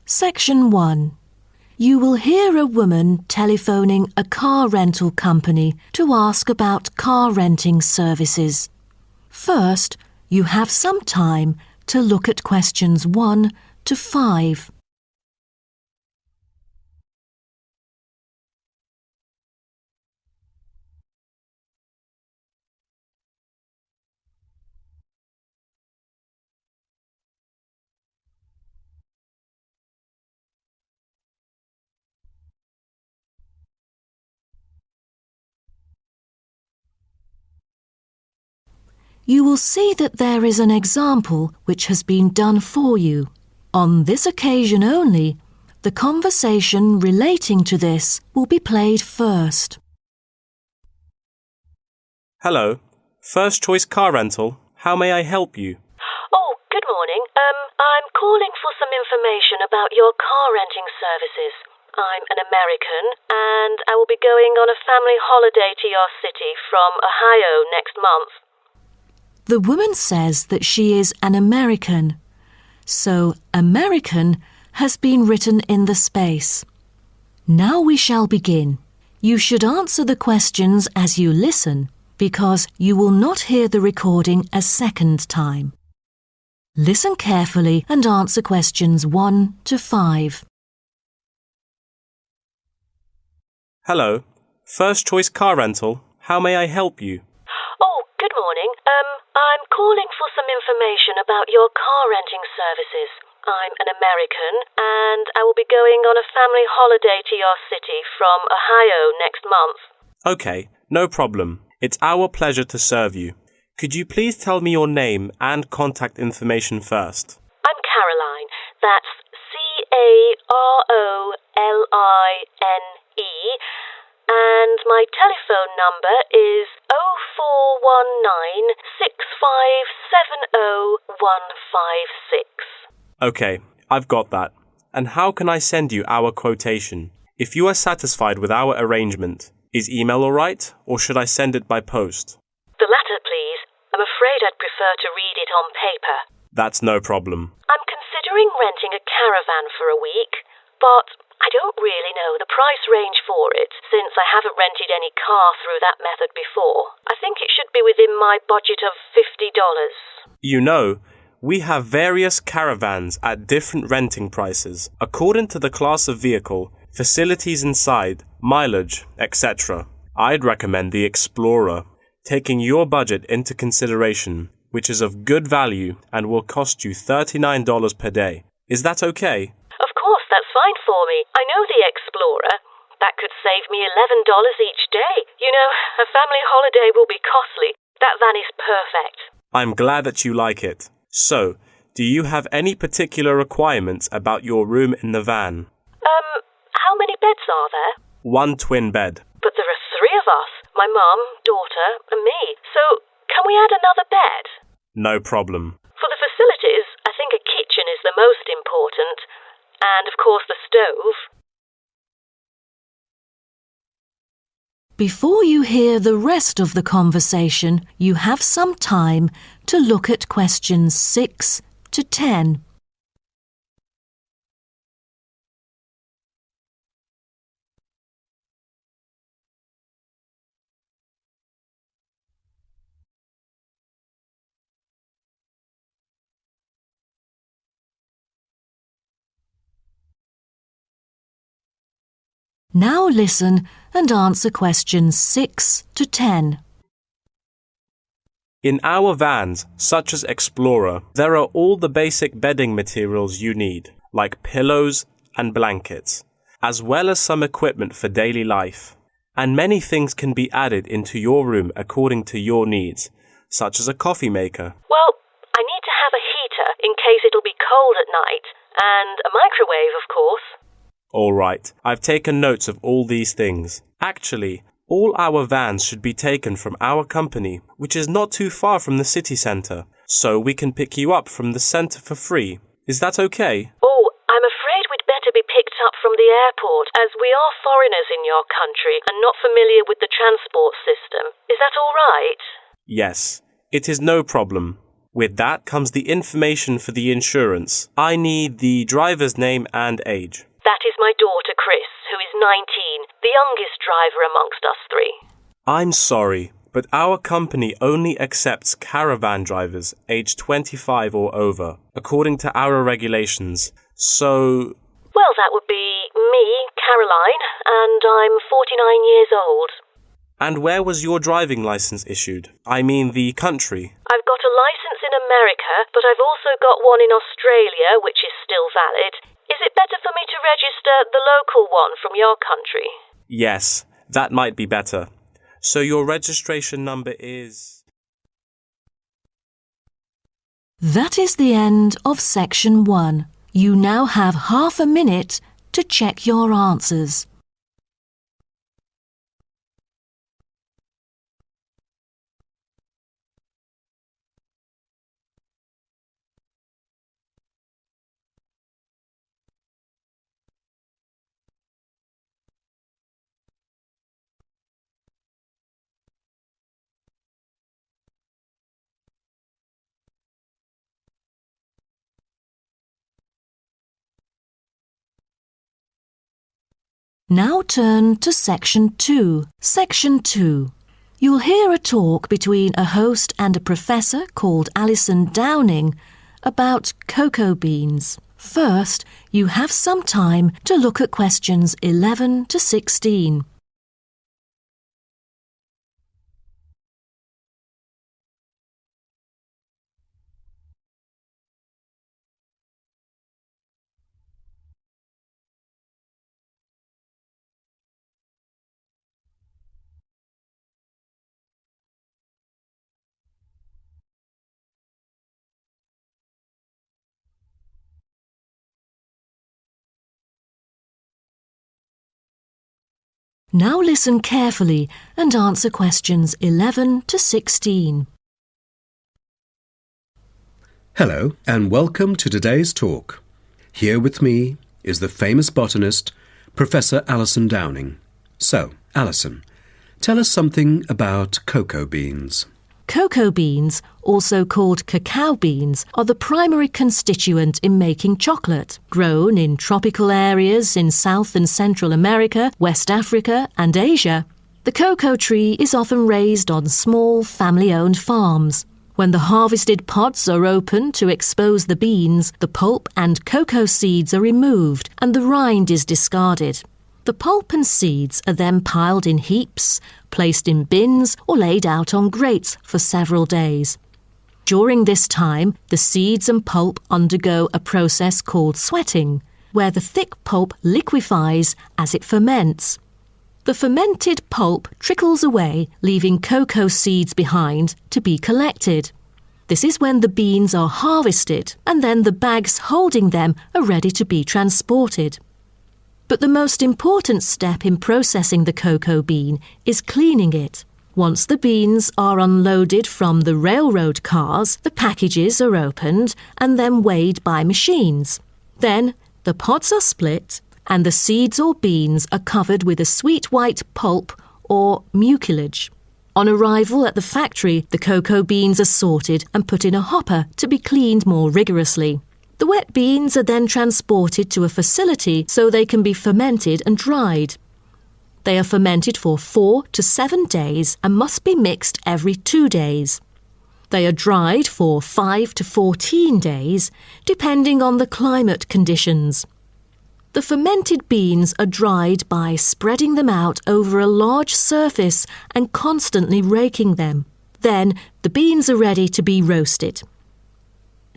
Section 1. You will hear a woman telephoning a car rental company to ask about car renting services. First, you have some time to look at questions 1 to 5. You will see that there is an example which has been done for you. On this occasion only, the conversation relating to this will be played first. Hello, First Choice Car Rental. How may I help you? Oh, good morning. I'm calling for some information about your car renting services. I'm an American and I will be going on a family holiday to your city from Ohio next month. The woman says that she is an American, so American has been written in the space. Now we shall begin. You should answer the questions as you listen, because you will not hear the recording a second time. Listen carefully and answer questions 1 to 5. Hello, First Choice Car Rental. How may I help you? Oh, good morning. I'm calling for some information about your car renting services. I'm an American and I will be going on a family holiday to your city from Ohio next month. Okay, no problem. It's our pleasure to serve you. Could you please tell me your name and contact information first? I'm Caroline. That's Caroline. And my telephone number is 0419-6570-156. Okay, I've got that. And how can I send you our quotation? If you are satisfied with our arrangement, is email alright, or should I send it by post? The latter, please. I'm afraid I'd prefer to read it on paper. That's no problem. I'm considering renting a caravan for a week, but I don't really know the price range for it, since I haven't rented any car through that method before. I think it should be within my budget of $50. You know, we have various caravans at different renting prices, according to the class of vehicle, facilities inside, mileage, etc. I'd recommend the Explorer, taking your budget into consideration, which is of good value and will cost you $39 per day. Is that okay? Of course, that's fine for me. I know the Explorer. That could save me $11 each day. You know, a family holiday will be costly. That van is perfect. I'm glad that you like it. So, do you have any particular requirements about your room in the van? How many beds are there? 1 twin bed. But there are 3 of us. My mum, daughter, and me. So, can we add another bed? No problem. For the facilities, I think a kitchen is the most important. And, of course, the stove. Before you hear the rest of the conversation, you have some time to look at questions 6 to 10. Now listen and answer questions 6 to 10. In our vans, such as Explorer, there are all the basic bedding materials you need, like pillows and blankets, as well as some equipment for daily life. And many things can be added into your room according to your needs, such as a coffee maker. Well, I need to have a heater in case it'll be cold at night, and a microwave, of course. All right, I've taken notes of all these things. Actually, all our vans should be taken from our company, which is not too far from the city centre, so we can pick you up from the centre for free. Is that okay? Oh, I'm afraid we'd better be picked up from the airport, as we are foreigners in your country and not familiar with the transport system. Is that all right? Yes, it is no problem. With that comes the information for the insurance. I need the driver's name and age. That is my daughter, Chris, who is 19, the youngest driver amongst us three. I'm sorry, but our company only accepts caravan drivers aged 25 or over, according to our regulations. So... Well, that would be me, Caroline, and I'm 49 years old. And where was your driving license issued? I mean the country. I've got a license in America, but I've also got one in Australia, which is still valid. Is it better for me to register the local one from your country? Yes, that might be better. So your registration number is... That is the end of section 1. You now have half a minute to check your answers. Now turn to Section 2. Section 2. You'll hear a talk between a host and a professor called Alison Downing about cocoa beans. First, you have some time to look at questions 11 to 16. Now listen carefully and answer questions 11 to 16. Hello and welcome to today's talk. Here with me is the famous botanist, Professor Alison Downing. So, Alison, tell us something about cocoa beans. Cocoa beans, also called cacao beans, are the primary constituent in making chocolate. Grown in tropical areas in South and Central America, West Africa and Asia, the cocoa tree is often raised on small family-owned farms. When the harvested pods are opened to expose the beans, the pulp and cocoa seeds are removed and the rind is discarded. The pulp and seeds are then piled in heaps, placed in bins or laid out on grates for several days. During this time, the seeds and pulp undergo a process called sweating, where the thick pulp liquefies as it ferments. The fermented pulp trickles away, leaving cocoa seeds behind to be collected. This is when the beans are harvested, and then the bags holding them are ready to be transported. But the most important step in processing the cocoa bean is cleaning it. Once the beans are unloaded from the railroad cars, the packages are opened and then weighed by machines. Then the pods are split and the seeds or beans are covered with a sweet white pulp or mucilage. On arrival at the factory, the cocoa beans are sorted and put in a hopper to be cleaned more rigorously. The wet beans are then transported to a facility so they can be fermented and dried. They are fermented for 4 to 7 days and must be mixed every 2 days. They are dried for 5 to 14 days, depending on the climate conditions. The fermented beans are dried by spreading them out over a large surface and constantly raking them. Then the beans are ready to be roasted.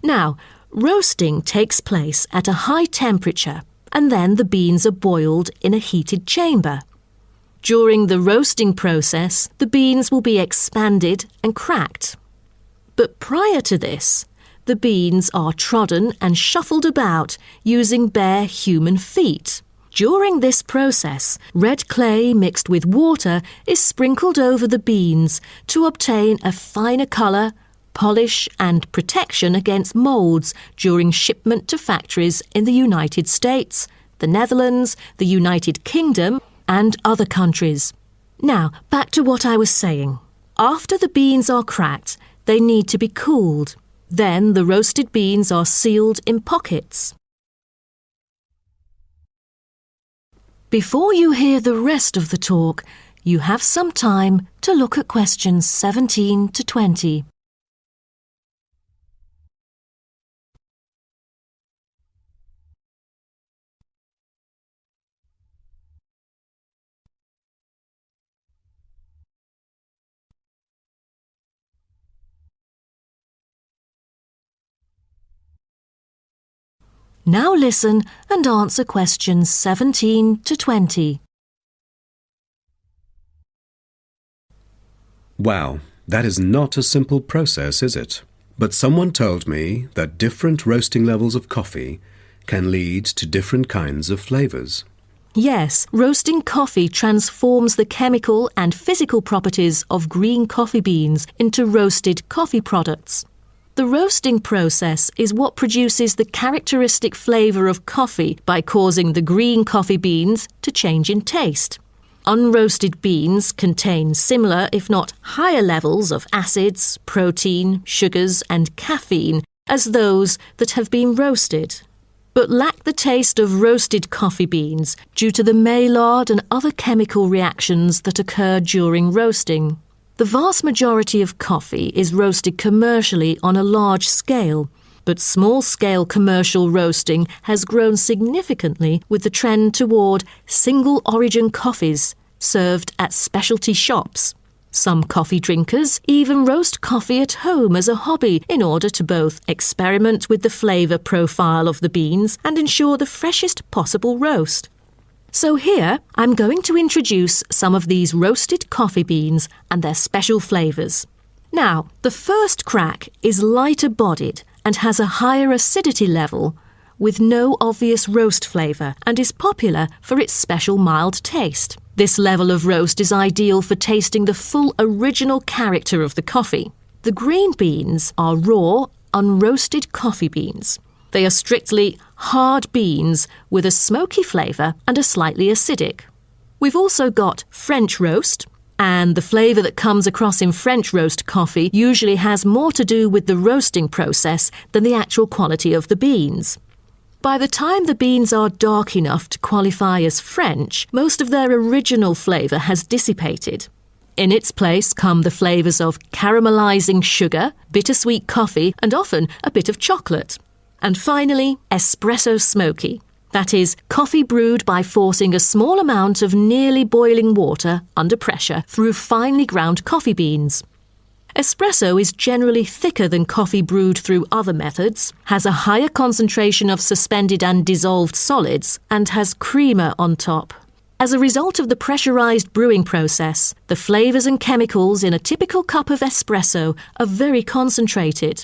Now, roasting takes place at a high temperature, and then the beans are boiled in a heated chamber. During the roasting process, the beans will be expanded and cracked. But prior to this, the beans are trodden and shuffled about using bare human feet. During this process, red clay mixed with water is sprinkled over the beans to obtain a finer colour, polish and protection against moulds during shipment to factories in the United States, the Netherlands, the United Kingdom and other countries. Now, back to what I was saying. After the beans are cracked, they need to be cooled. Then the roasted beans are sealed in pockets. Before you hear the rest of the talk, you have some time to look at questions 17 to 20. Now listen and answer questions 17 to 20. Wow, that is not a simple process, is it? But someone told me that different roasting levels of coffee can lead to different kinds of flavours. Yes, roasting coffee transforms the chemical and physical properties of green coffee beans into roasted coffee products. The roasting process is what produces the characteristic flavour of coffee by causing the green coffee beans to change in taste. Unroasted beans contain similar, if not higher levels of acids, protein, sugars and caffeine as those that have been roasted, but lack the taste of roasted coffee beans due to the Maillard and other chemical reactions that occur during roasting. The vast majority of coffee is roasted commercially on a large scale, but small-scale commercial roasting has grown significantly with the trend toward single-origin coffees served at specialty shops. Some coffee drinkers even roast coffee at home as a hobby in order to both experiment with the flavour profile of the beans and ensure the freshest possible roast. So here, I'm going to introduce some of these roasted coffee beans and their special flavours. Now, the first crack is lighter bodied and has a higher acidity level with no obvious roast flavour and is popular for its special mild taste. This level of roast is ideal for tasting the full original character of the coffee. The green beans are raw, unroasted coffee beans. They are strictly hard beans with a smoky flavour and are slightly acidic. We've also got French roast, and the flavour that comes across in French roast coffee usually has more to do with the roasting process than the actual quality of the beans. By the time the beans are dark enough to qualify as French, most of their original flavour has dissipated. In its place come the flavours of caramelising sugar, bittersweet coffee, and often a bit of chocolate. And finally, espresso smoky. That is, coffee brewed by forcing a small amount of nearly boiling water under pressure through finely ground coffee beans. Espresso is generally thicker than coffee brewed through other methods, has a higher concentration of suspended and dissolved solids, and has creamer on top. As a result of the pressurised brewing process, the flavours and chemicals in a typical cup of espresso are very concentrated.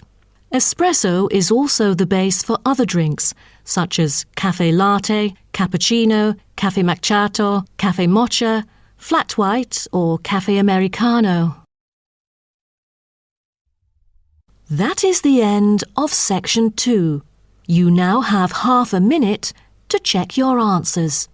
Espresso is also the base for other drinks, such as cafe latte, cappuccino, cafe macchiato, cafe mocha, flat white or cafe americano. That is the end of section 2. You now have half a minute to check your answers.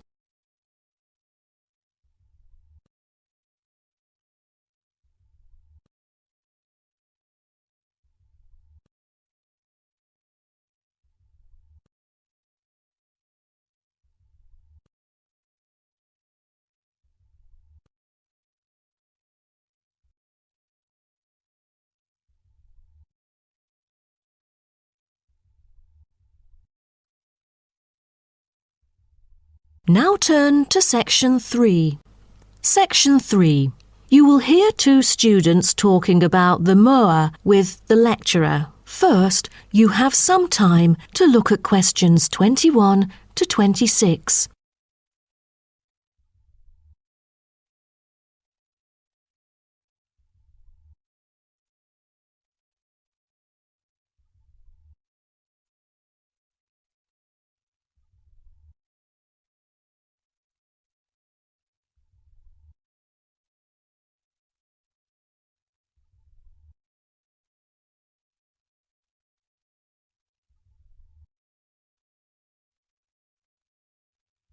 Now turn to section 3. Section 3. You will hear two students talking about the moa with the lecturer. First, you have some time to look at questions 21 to 26.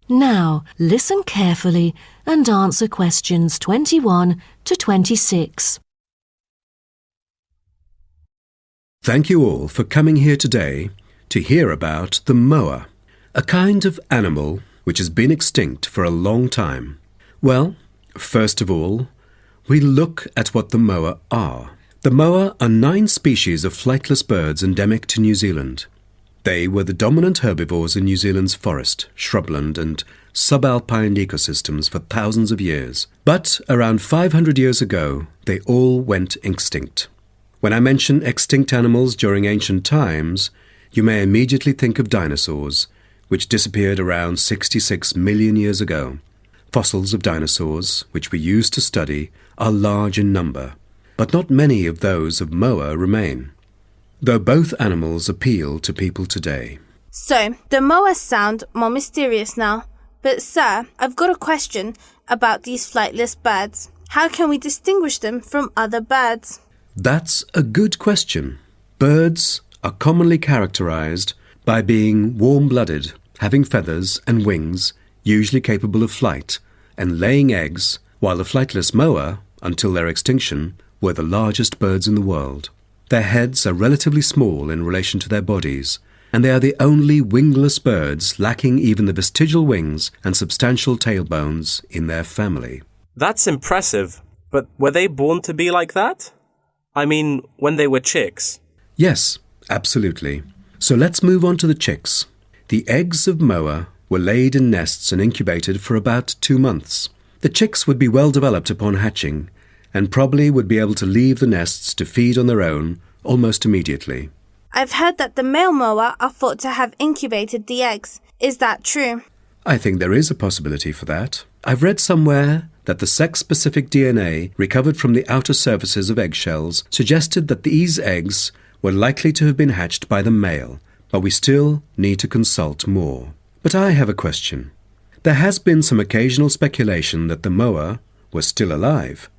Now, listen carefully and answer questions 21 to 26. Thank you all for coming here today to hear about the moa, a kind of animal which has been extinct for a long time. Well, first of all, we look at what the moa are. The moa are 9 species of flightless birds endemic to New Zealand. They were the dominant herbivores in New Zealand's forest, shrubland and subalpine ecosystems for thousands of years. But around 500 years ago, they all went extinct. When I mention extinct animals during ancient times, you may immediately think of dinosaurs, which disappeared around 66 million years ago. Fossils of dinosaurs, which we use to study, are large in number, but not many of those of moa remain, though both animals appeal to people today. So, the moas sound more mysterious now. But sir, I've got a question about these flightless birds. How can we distinguish them from other birds? That's a good question. Birds are commonly characterized by being warm-blooded, having feathers and wings, usually capable of flight, and laying eggs, while the flightless moa, until their extinction, were the largest birds in the world. Their heads are relatively small in relation to their bodies, and they are the only wingless birds lacking even the vestigial wings and substantial tailbones in their family. That's impressive, but were they born to be like that? I mean, when they were chicks. Yes, absolutely. So let's move on to the chicks. The eggs of moa were laid in nests and incubated for about 2 months. The chicks would be well developed upon hatching, and probably would be able to leave the nests to feed on their own almost immediately. I've heard that the male moa are thought to have incubated the eggs. Is that true? I think there is a possibility for that. I've read somewhere that the sex-specific DNA recovered from the outer surfaces of eggshells suggested that these eggs were likely to have been hatched by the male, but we still need to consult more. But I have a question. There has been some occasional speculation that the moa were still alive,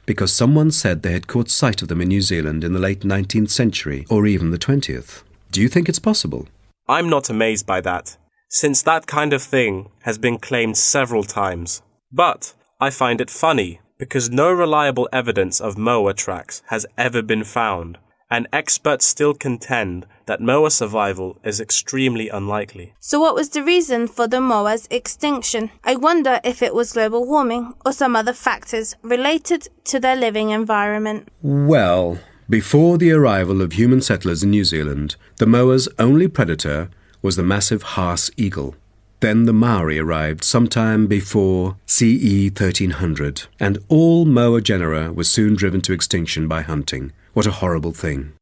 because someone said they had caught sight of them in New Zealand in the late 19th century or even the 20th. Do you think it's possible? I'm not amazed by that, since that kind of thing has been claimed several times. But I find it funny because no reliable evidence of moa tracks has ever been found, and experts still contend that moa survival is extremely unlikely. So what was the reason for the moa's extinction? I wonder if it was global warming or some other factors related to their living environment. Well, before the arrival of human settlers in New Zealand, the moa's only predator was the massive Haas eagle. Then the Maori arrived sometime before CE 1300, and all moa genera were soon driven to extinction by hunting. What a horrible thing.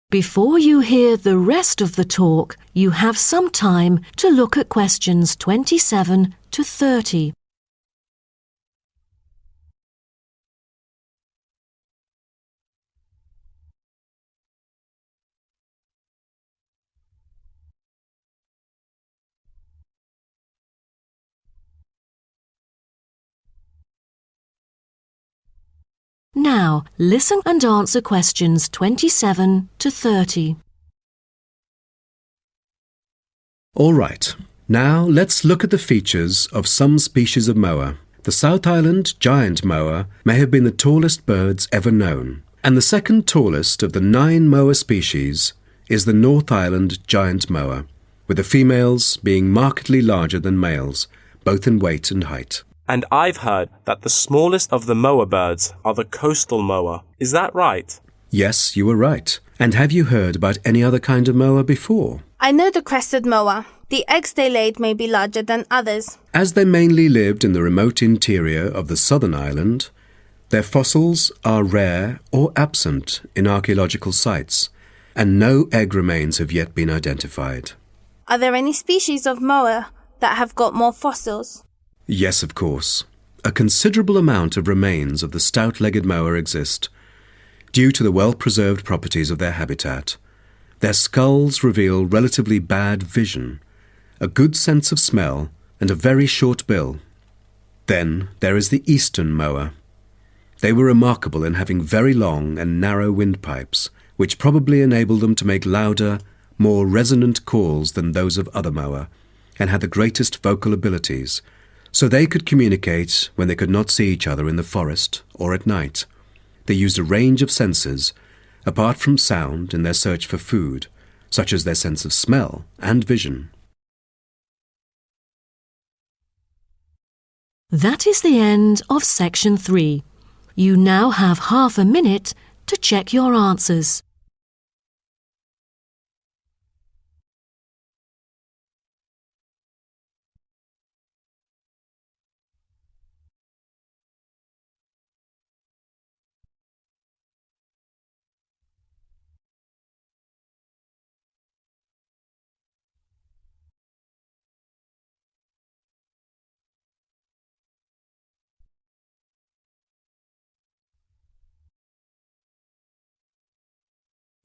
Before you hear the rest of the talk, you have some time to look at questions 27 to 30. Now, listen and answer questions 27 to 30. All right. Now let's look at the features of some species of moa. The South Island giant moa may have been the tallest birds ever known, and the second tallest of the 9 moa species is the North Island giant moa, with the females being markedly larger than males, both in weight and height. And I've heard that the smallest of the moa birds are the coastal moa. Is that right? Yes, you were right. And have you heard about any other kind of moa before? I know the crested moa. The eggs they laid may be larger than others. As they mainly lived in the remote interior of the southern island, their fossils are rare or absent in archaeological sites, and no egg remains have yet been identified. Are there any species of moa that have got more fossils? Yes, of course. A considerable amount of remains of the stout-legged moa exist, due to the well-preserved properties of their habitat. Their skulls reveal relatively bad vision, a good sense of smell, and a very short bill. Then there is the eastern moa. They were remarkable in having very long and narrow windpipes, which probably enabled them to make louder, more resonant calls than those of other moa, and had the greatest vocal abilities, so they could communicate when they could not see each other in the forest or at night. they used a range of senses, apart from sound, in their search for food, such as their sense of smell and vision. That is the end of section 3. You now have half a minute to check your answers.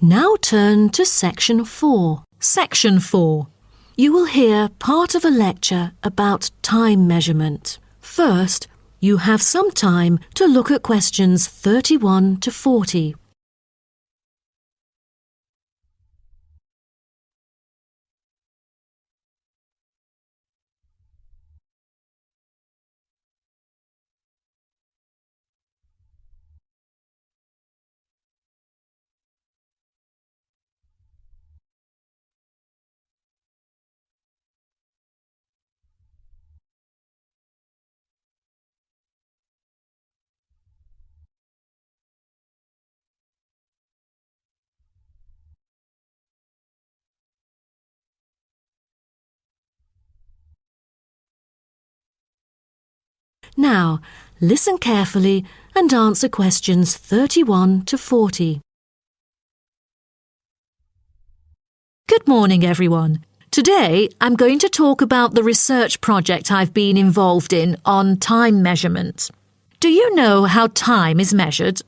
Now turn to section 4. Section 4. You will hear part of a lecture about time measurement. First, you have some time to look at questions 31 to 40. Now, listen carefully and answer questions 31 to 40. Good morning, everyone. Today, I'm going to talk about the research project I've been involved in on time measurement. Do you know how time is measured?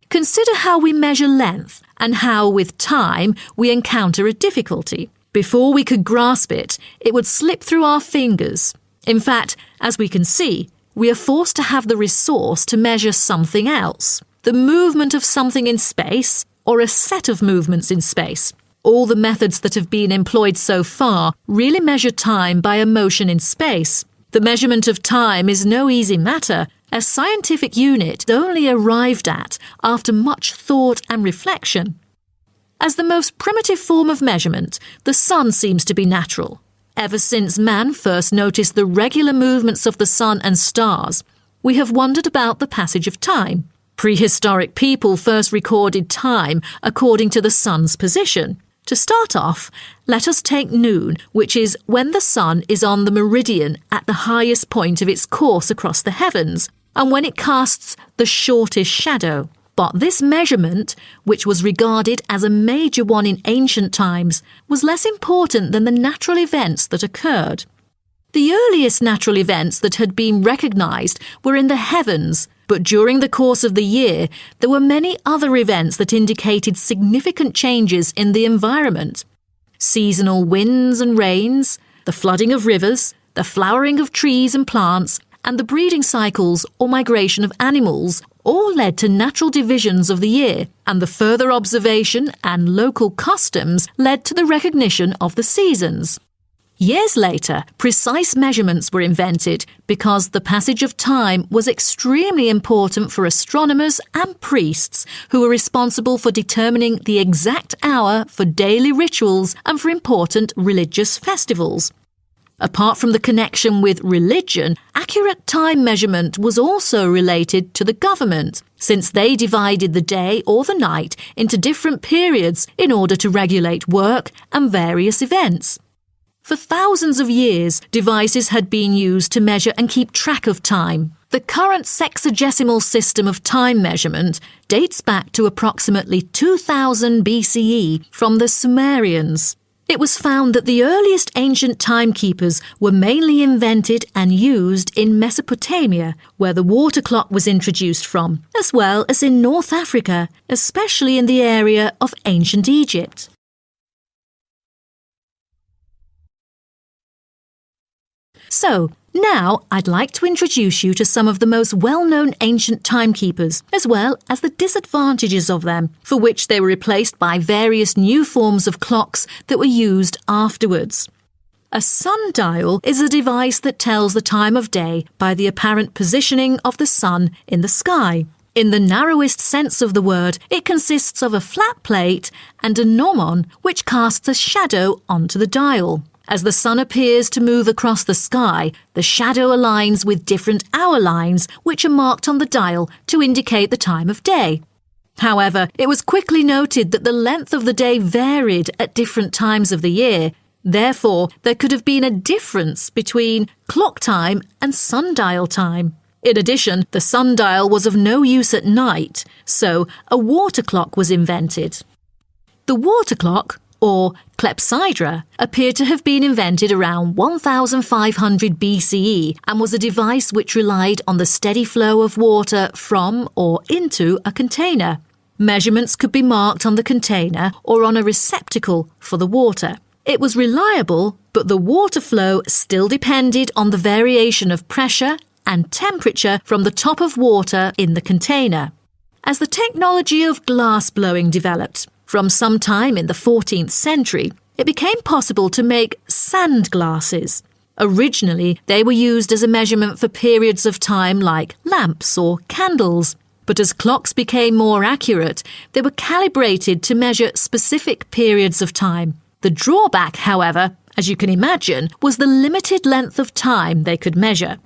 Consider how we measure length and how, with time, we encounter a difficulty. Before we could grasp it, it would slip through our fingers. In fact, as we can see, we are forced to have the resource to measure something else, the movement of something in space or a set of movements in space. All the methods that have been employed so far really measure time by a motion in space. The measurement of time is no easy matter, a scientific unit only arrived at after much thought and reflection. As the most primitive form of measurement, the sun seems to be natural. Ever since man first noticed the regular movements of the sun and stars, we have wondered about the passage of time. Prehistoric people first recorded time according to the sun's position. To start off, let us take noon, which is when the sun is on the meridian at the highest point of its course across the heavens, and when it casts the shortest shadow. But this measurement, which was regarded as a major one in ancient times, was less important than the natural events that occurred. The earliest natural events that had been recognised were in the heavens, but during the course of the year, there were many other events that indicated significant changes in the environment. Seasonal winds and rains, the flooding of rivers, the flowering of trees and plants, and the breeding cycles or migration of animals all led to natural divisions of the year, and the further observation and local customs led to the recognition of the seasons. Years later, precise measurements were invented because the passage of time was extremely important for astronomers and priests who were responsible for determining the exact hour for daily rituals and for important religious festivals. Apart from the connection with religion, accurate time measurement was also related to the government, since they divided the day or the night into different periods in order to regulate work and various events. For thousands of years, devices had been used to measure and keep track of time. The current sexagesimal system of time measurement dates back to approximately 2000 BCE from the Sumerians. It was found that the earliest ancient timekeepers were mainly invented and used in Mesopotamia, where the water clock was introduced from, as well as in North Africa, especially in the area of ancient Egypt. So, now I'd like to introduce you to some of the most well-known ancient timekeepers, as well as the disadvantages of them, for which they were replaced by various new forms of clocks that were used afterwards. A sundial is a device that tells the time of day by the apparent positioning of the sun in the sky. In the narrowest sense of the word, it consists of a flat plate and a gnomon which casts a shadow onto the dial. As the sun appears to move across the sky, the shadow aligns with different hour lines which are marked on the dial to indicate the time of day. However, it was quickly noted that the length of the day varied at different times of the year. Therefore, there could have been a difference between clock time and sundial time. In addition, the sundial was of no use at night, so a water clock was invented. The water clock, or clepsydra, appeared to have been invented around 1500 BCE and was a device which relied on the steady flow of water from or into a container. Measurements could be marked on the container or on a receptacle for the water. It was reliable, but the water flow still depended on the variation of pressure and temperature from the top of water in the container. As the technology of glass blowing developed, from some time in the 14th century, it became possible to make sand glasses. Originally, they were used as a measurement for periods of time like lamps or candles. But as clocks became more accurate, they were calibrated to measure specific periods of time. The drawback, however, as you can imagine, was the limited length of time they could measure.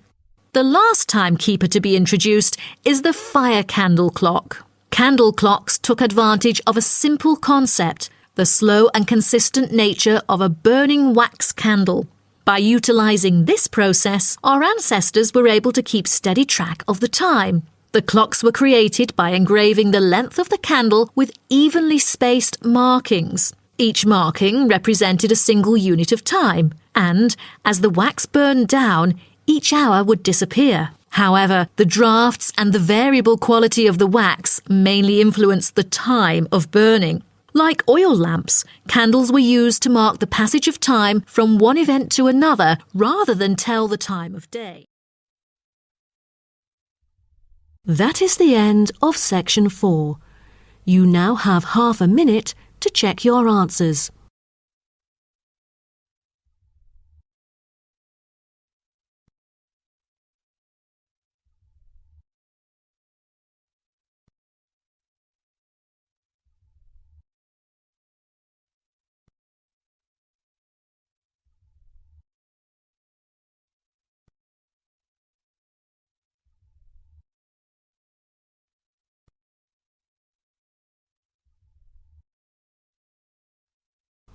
The last timekeeper to be introduced is the fire candle clock. Candle clocks took advantage of a simple concept, the slow and consistent nature of a burning wax candle. By utilising this process, our ancestors were able to keep steady track of the time. The clocks were created by engraving the length of the candle with evenly spaced markings. Each marking represented a single unit of time, and as the wax burned down, each hour would disappear. However, the drafts and the variable quality of the wax mainly influenced the time of burning. Like oil lamps, candles were used to mark the passage of time from one event to another rather than tell the time of day. That is the end of section 4. You now have half a minute to check your answers.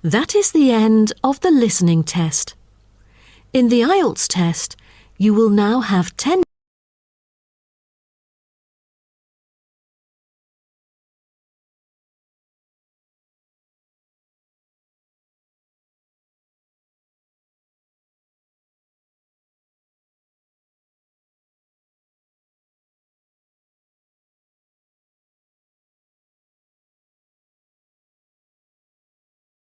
That is the end of the listening test. In the Ielts test, you will now have 10